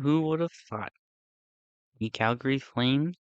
Who would have thought the Calgary Flames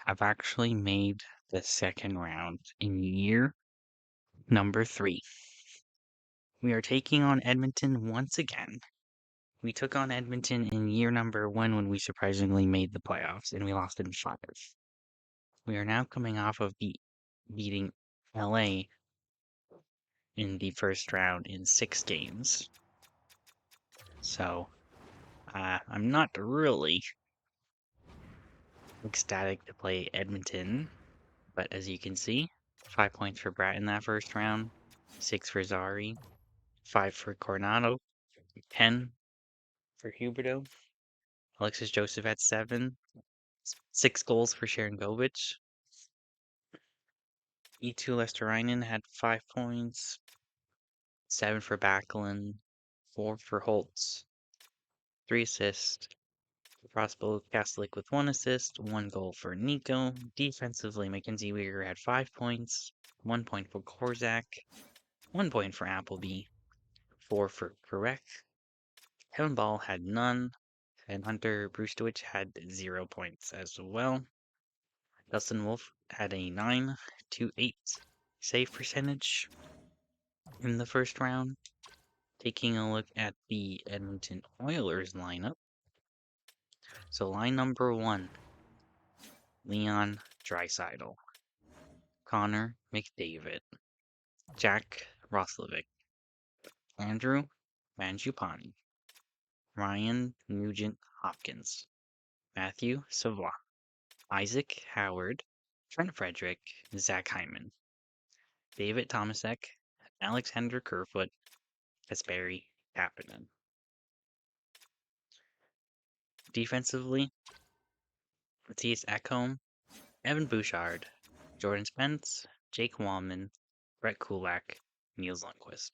have actually made the second round in year number 3? We are taking on Edmonton once again. We took on Edmonton in year number 1 when we surprisingly made the playoffs and we lost in 5. We are now coming off of beating LA in the first round in 6 games. So, I'm not really ecstatic to play Edmonton, but as you can see, 5 points for Brat in that first round, 6 for Zari, 5 for Coronado, 10 for Huberto. Alexis Joseph had 7, 6 goals for Sharangovich. E2 Lesterainen had 5 points, 7 for Backlund, 4 for Holtz, 3 assists. Prospero Catholic with 1 assist, 1 goal for Nico. Defensively, Mackenzie Weir had 5 points, 1 point for Korzak, 1 point for Appleby, 4 for Korek. Kevin Ball had none, and Hunter Brustowicz had 0 points as well. Dustin Wolf had a 9.28 save percentage in the first round. Taking a look at the Edmonton Oilers lineup. So line number 1, Leon Draisaitl, Connor McDavid, Jack Roslovic, Andrew Mangiapane, Ryan Nugent-Hopkins, Matthew Savoie, Isaac Howard, Trent Frederick, Zach Hyman, David Tomasek, Alexander Kerfoot, Kasperi Kapanen. Defensively, Matthias Ekholm, Evan Bouchard, Jordan Spence, Jake Wallman, Brett Kulak, Niels Lundqvist.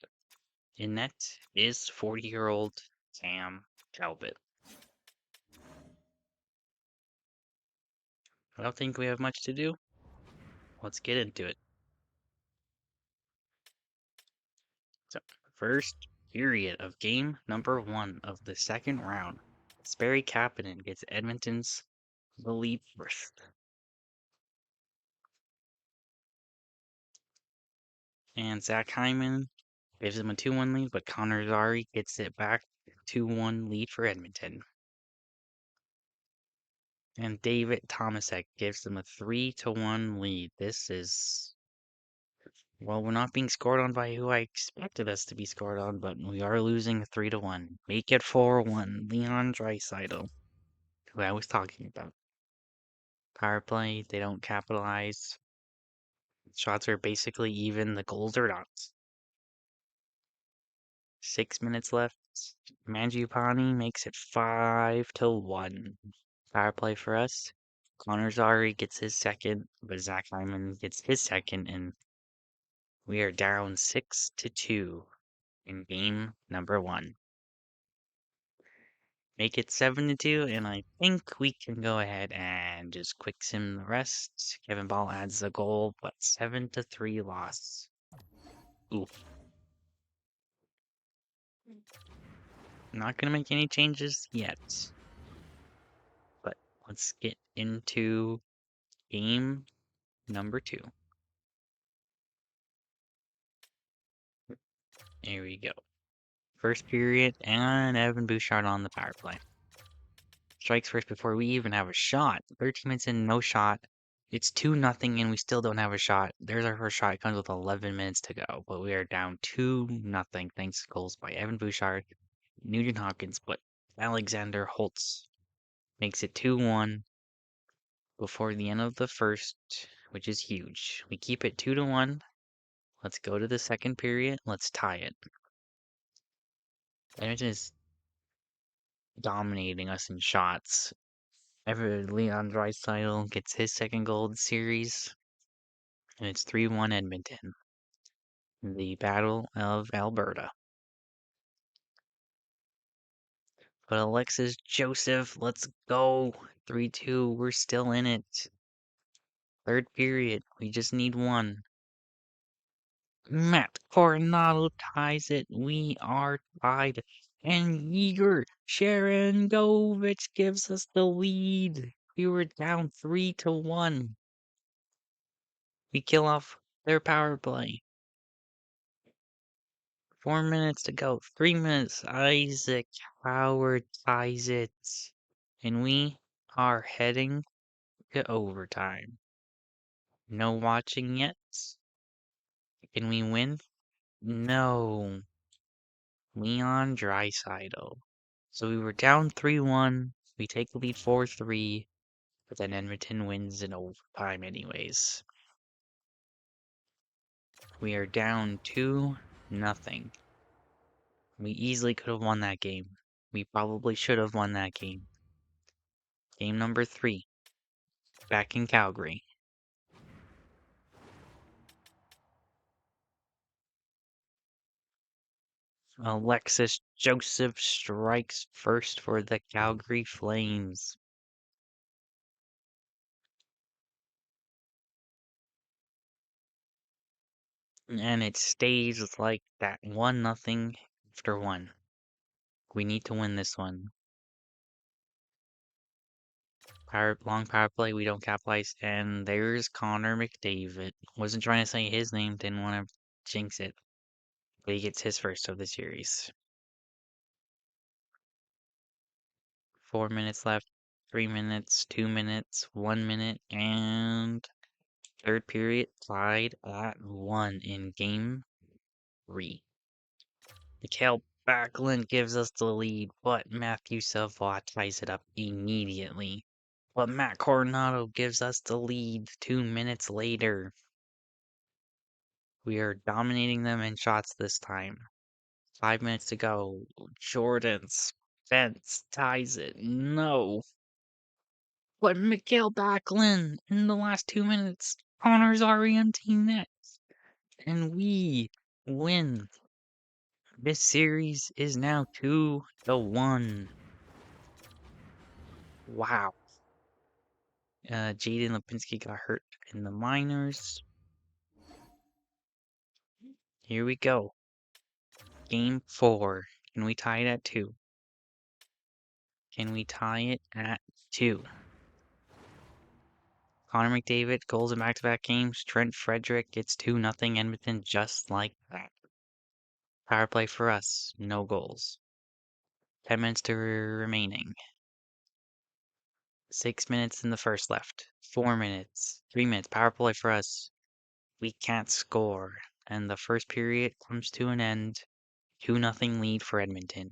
In net is 40-year-old Sam Talbot. I don't think we have much to do. Let's get into it. So, first period of game number 1 of the second round. Kasperi Kapanen gets Edmonton's the lead first. And Zach Hyman gives him a 2-1 lead, but Connor Zary gets it back 2-1 lead for Edmonton. And David Tomasek gives them a 3-1 lead. This is... Well, we're not being scored on by who I expected us to be scored on, but we are losing 3-1. Make it 4-1. Leon Draisaitl, who I was talking about. Power play, they don't capitalize. Shots are basically even, the goals are not. 6 minutes left. Mangiapane makes it 5-1. Power play for us. Connor Zary gets his second, but Zach Hyman gets his second, and we are down 6-2 in game number 1. Make it 7-2, and I think we can go ahead and just quick sim the rest. Kevin Ball adds a goal, but 7-3 loss. Oof. Not gonna make any changes yet. But let's get into game number 2. Here we go. First period, and Evan Bouchard on the power play. Strikes first before we even have a shot. 13 minutes in, no shot. It's 2-0, and we still don't have a shot. There's our first shot. It comes with 11 minutes to go, but we are down 2-0 thanks to goals by Evan Bouchard, Nugent Hopkins, but Alexander Holtz makes it 2-1 before the end of the first, which is huge. We keep it 2-1. Let's go to the second period. Let's tie it. Edmonton is dominating us in shots. Leon Draisaitl gets his second goal of the series, and it's 3-1 Edmonton. The Battle of Alberta. But Alexis Joseph, let's go. 3-2, we're still in it. Third period, we just need 1. Matt Coronado ties it. We are tied And Igor Sharangovich gives us the lead. We were down 3-1. We kill off their power play. 4 minutes to go. 3 minutes. Isaac Howard ties it. And we are heading to overtime. No watching yet. Can we win? No. Leon Draisaitl. So we were down 3-1. We take the lead 4-3. But then Edmonton wins in overtime anyways. We are down 2-0. We easily could have won that game. We probably should have won that game. Game number 3. Back in Calgary. Alexis Joseph strikes first for the Calgary Flames. And it stays like that 1-0 after 1. We need to win this one. Long power play, we don't capitalize, and there's Connor McDavid. Wasn't trying to say his name, didn't want to jinx it. But he gets his first of the series. 4 minutes left, 3 minutes, 2 minutes, 1 minute, and third period tied at 1 in game 3. Mikael Backlund gives us the lead, but Matthew Savoie ties it up immediately. But Matt Coronado gives us the lead 2 minutes later. We are dominating them in shots this time. 5 minutes to go. Jordan Spence ties it. No. But Mikael Backlund in the last 2 minutes honors our empty net. And we win. This series is now 2-1. Wow. Jaden Lipinski got hurt in the minors. Here we go. Game 4. Can we tie it at 2? Can we tie it at 2? Connor McDavid goals in back-to-back games. Trent Frederick gets 2-0 Edmonton just like that. Power play for us. No goals. 10 minutes to remaining. 6 minutes in the first left. 4 minutes. 3 minutes. Power play for us. We can't score. And the first period comes to an end. 2-0 lead for Edmonton.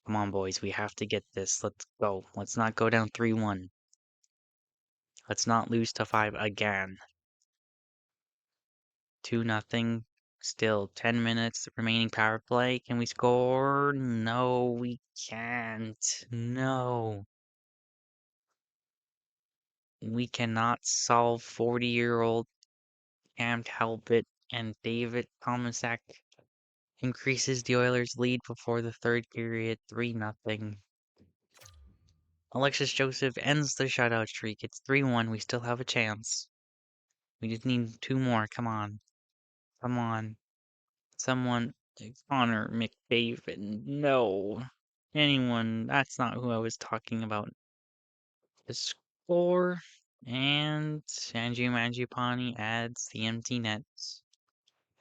Come on, boys. We have to get this. Let's go. Let's not go down 3-1. Let's not lose to 5 again. 2-0. Still 10 minutes remaining power play. Can we score? No, we can't. No. We cannot solve 40-year-old Cam Talbot, and David Tomasak increases the Oilers' lead before the third period, 3-0. Alexis Joseph ends the shutout streak. It's 3-1. We still have a chance. We just need 2 more. Come on. Come on. Someone. Connor McDavid. No. Anyone. That's not who I was talking about. The score. And Andrew Mangiapane adds the empty nets.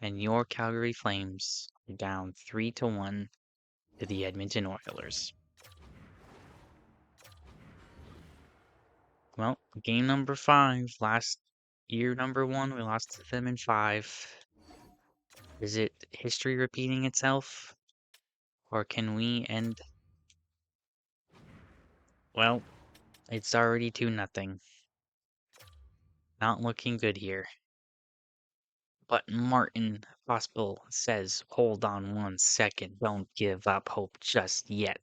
And your Calgary Flames are down 3-1 to the Edmonton Oilers. Well, game number 5, last year number 1, we lost to them in 5. Is it history repeating itself? Or can we end? Well, it's already 2-0. Not looking good here. But Martin Hospital says, hold on 1 second, don't give up hope just yet.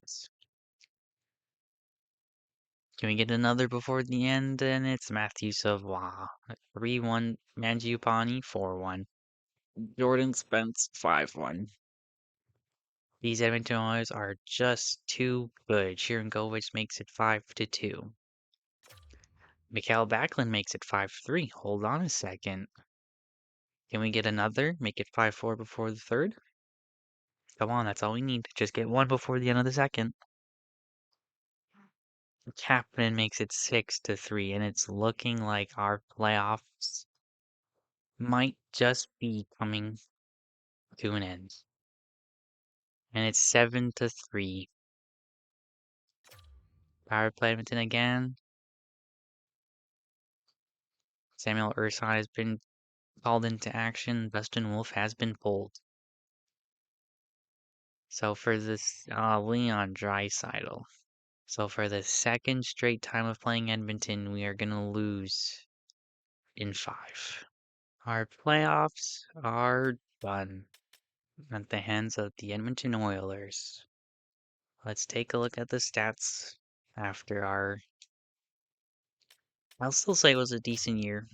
Can we get another before the end? And it's Matthew Savoie. 3-1. Mangiapane, 4-1. Jordan Spence, 5-1. These Edmonton Oilers are just too good. Sharangovich makes it 5-2. Mikael Backlund makes it 5-3. Hold on a second. Can we get another? Make it 5-4 before the third? Come on, that's all we need. Just get one before the end of the second. Captain makes it 6-3, and it's looking like our playoffs might just be coming to an end. And it's 7-3. Power play Edmonton again. Samuel Ersson has been called into action. Dustin Wolf has been pulled. So for this, Leon Draisaitl. So for the second straight time of playing Edmonton, we are gonna lose in 5. Our playoffs are done at the hands of the Edmonton Oilers. Let's take a look at the stats after our. I'll still say it was a decent year.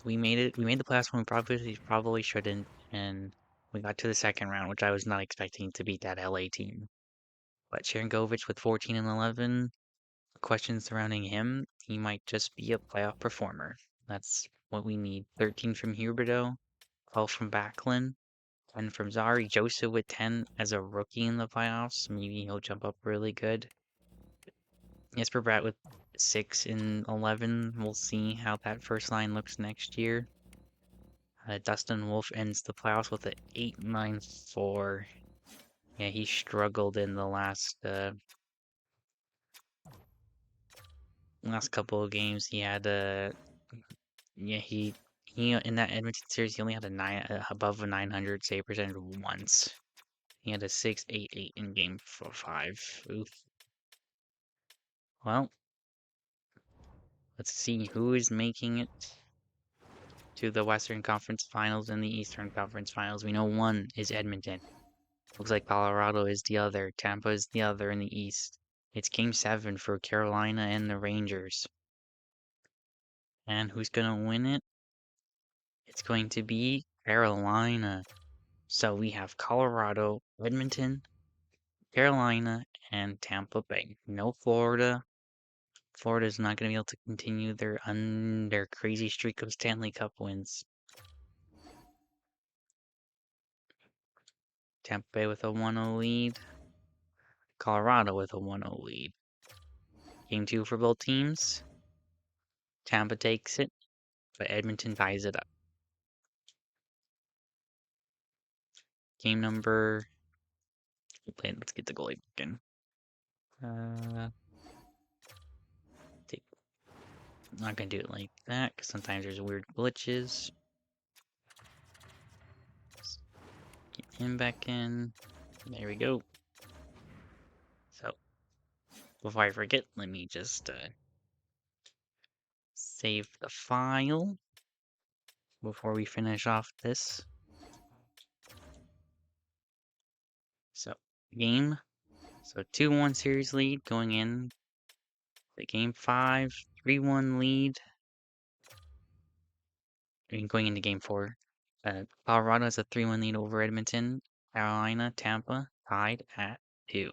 We made it. We made the playoffs when we probably shouldn't, and we got to the second round, which I was not expecting to beat that LA team. But Sharangovich with 14 and 11, questions surrounding him. He might just be a playoff performer. That's what we need. 13 from Huberdeau, 12 from Backlund, 10 from Zari. Joseph with 10 as a rookie in the playoffs. Maybe he'll jump up really good. Jesper Bratt with 6 and 11. We'll see how that first line looks next year. Dustin Wolf ends the playoffs with an 8.94. Yeah, he struggled in the last couple of games. He had he in that Edmonton series he only had above a 900 save percentage once. He had a 6.88 in game 5. Oof. Well, let's see who is making it to the Western Conference Finals and the Eastern Conference Finals. We know one is Edmonton. Looks like Colorado is the other. Tampa is the other in the East. It's game 7 for Carolina and the Rangers. And who's going to win it? It's going to be Carolina. So we have Colorado, Edmonton, Carolina, and Tampa Bay. No Florida. Florida's not going to be able to continue their crazy streak of Stanley Cup wins. Tampa Bay with a 1-0 lead. Colorado with a 1-0 lead. Game 2 for both teams. Tampa takes it, but Edmonton ties it up. Game number. Let's get the goalie again. I'm not gonna do it like that because sometimes there's weird glitches. Get him back in. There we go. So before I forget, let me just save the file before we finish off this. So game. So 2-1 series lead going in. The game 5, 3-1 lead. Going into game 4. Colorado has a 3-1 lead over Edmonton. Carolina, Tampa tied at 2.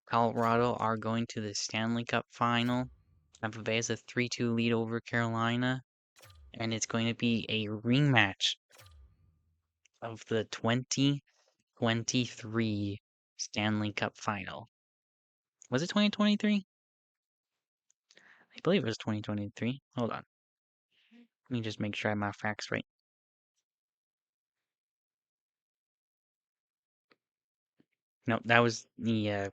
Colorado are going to the Stanley Cup final. Tampa Bay has a 3-2 lead over Carolina. And it's going to be a rematch of the 2023 Stanley Cup final. Was it 2023? I believe it was 2023. Hold on. Let me just make sure I have my facts right. No, that was the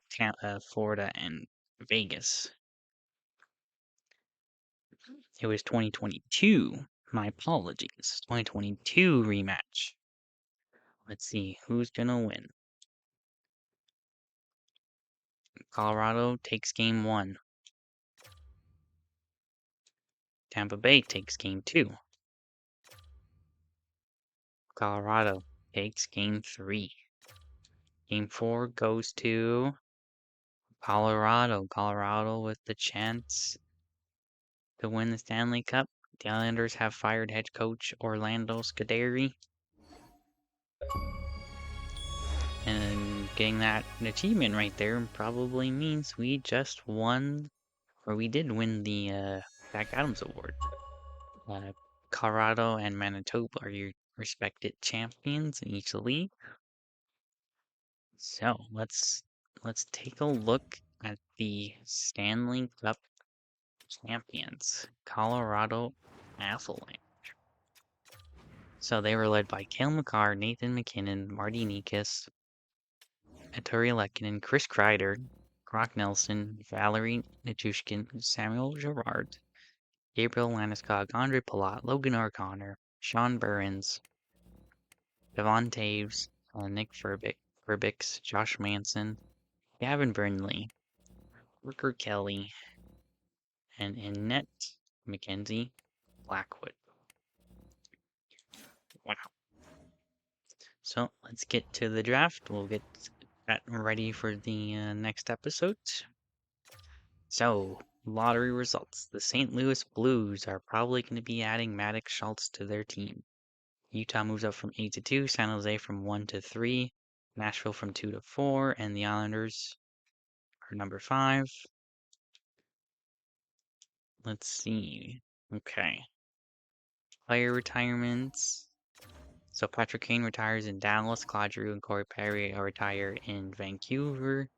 Florida and Vegas. It was 2022. My apologies. 2022 rematch. Let's see who's gonna win. Colorado takes game 1. Tampa Bay takes game 2. Colorado takes game 3. Game 4 goes to Colorado. Colorado with the chance to win the Stanley Cup. The Islanders have fired head coach Orlando Scuderi. And getting that achievement right there probably means we just won, or we did win the Zach Adams Award. Colorado and Manitoba are your respected champions in each league. So let's take a look at the Stanley Cup champions, Colorado Avalanche. So they were led by Cale Makar, Nathan MacKinnon, Marty Nikas, Ettore Lekkinen, Chris Kreider, Brock Nelson, Valerie Nichushkin, Samuel Girard, Gabriel Landeskog, Andre Palat, Logan O'Connor, Sean Burns, Devon Taves, Nick Verbix, Josh Manson, Gavin Burnley, Rooker Kelly, and Annette Mackenzie Blackwood. Wow. So let's get to the draft. We'll get that ready for the next episode. So, lottery results. The St. Louis Blues are probably going to be adding Maddox Schultz to their team. Utah moves up from 8 to 2, San Jose from 1 to 3, Nashville from 2 to 4, and the Islanders are number 5. Let's see. Okay. Player retirements. So Patrick Kane retires in Dallas, Claude Giroux and Corey Perry retire in Vancouver.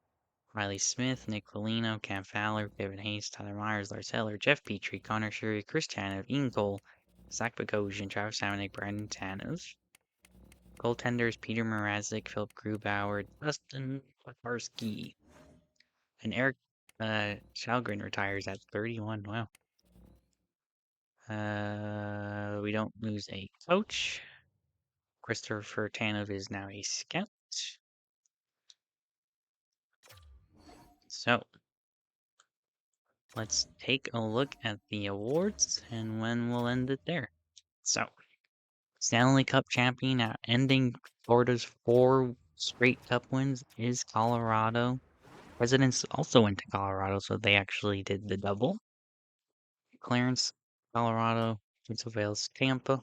Riley Smith, Nick Foligno, Cam Fowler, Kevin Hayes, Tyler Myers, Lars Eller, Jeff Petrie, Connor Sherry, Chris Tanev, Ian Cole, Zach Bogosian, Travis Salmonick, Brandon Tanev. Goaltenders Peter Mrazek, Philip Grubauer, Dustin Patarski. And Eric Shalgren retires at 31. Wow. We don't lose a coach. Christopher Tanev is now a scout. So, let's take a look at the awards and when we'll end it there. So, Stanley Cup champion ending Florida's 4 straight cup wins is Colorado. Presidents also went to Colorado, so they actually did the double. Clarence, Colorado, Prince of Wales, Tampa.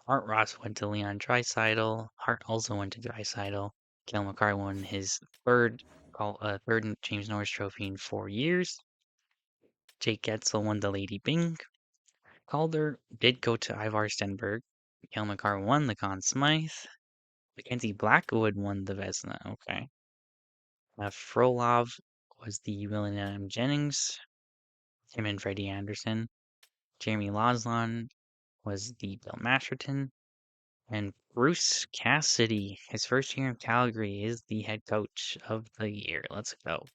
Art Ross went to Leon Draisaitl. Hart also went to Draisaitl. Cale Makar won his third James Norris Trophy in 4 years. Jake Getzel won the Lady Byng. Calder did go to Ivar Stenberg. Cale Makar won the Conn Smythe. Mackenzie Blackwood won the Vezina. Okay. Frolov was the William Jennings. Him and Freddie Anderson. Jeremy Lauzon was the Bill Masterton. And Bruce Cassidy, his first year in Calgary, is the head coach of the year. Let's go.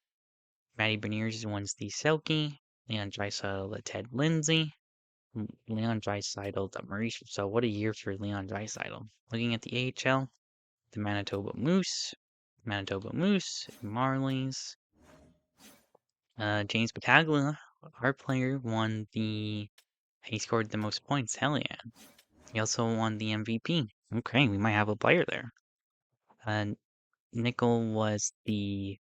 Matty Beniers wins the Selke. Leon Draisaitl, the Ted Lindsay. Leon Draisaitl, the Maurice. So what a year for Leon Draisaitl. Looking at the AHL, the Manitoba Moose, Marlies. James Battaglia, our player, he scored the most points. Hell yeah. He also won the MVP. Okay, we might have a player there. Nickel was the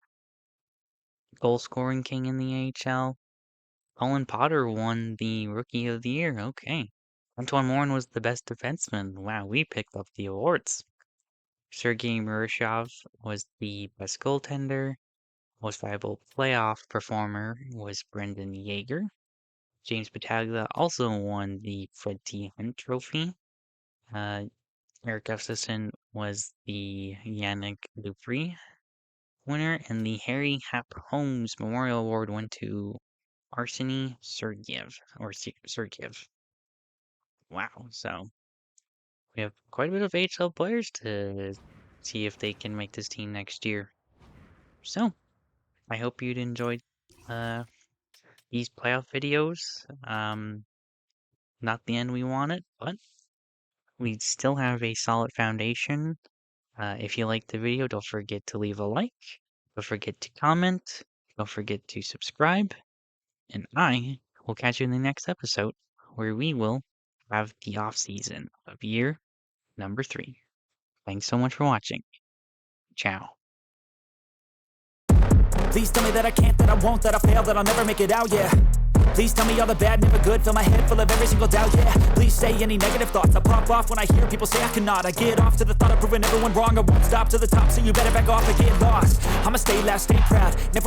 goal scoring king in the AHL. Colin Potter won the Rookie of the Year. Okay. Antoine Morin was the best defenseman. Wow, we picked up the awards. Sergei Murashov was the best goaltender. Most valuable playoff performer was Brendan Yeager. James Battaglia also won the Fred T. Hunt Trophy. Eric Gustafson was the Yannick Dupree winner, and the Harry Hap Holmes Memorial Award went to Arseny Sergeyev. Wow, so we have quite a bit of HL players to see if they can make this team next year. So, I hope you'd enjoyed these playoff videos. Not the end we wanted, but we still have a solid foundation. If you liked the video, don't forget to leave a like. Don't forget to comment. Don't forget to subscribe. And I will catch you in the next episode where we will have the off season of year number 3. Thanks so much for watching. Ciao. Please tell me that I can't, that I won't, that I fail, that I'll never make it out, yeah. Please tell me all the bad, never good, fill my head full of every single doubt, yeah. Please say any negative thoughts, I pop off when I hear people say I cannot. I get off to the thought of proving everyone wrong, I won't stop to the top, so you better back off and get lost. I'ma stay loud, stay proud, never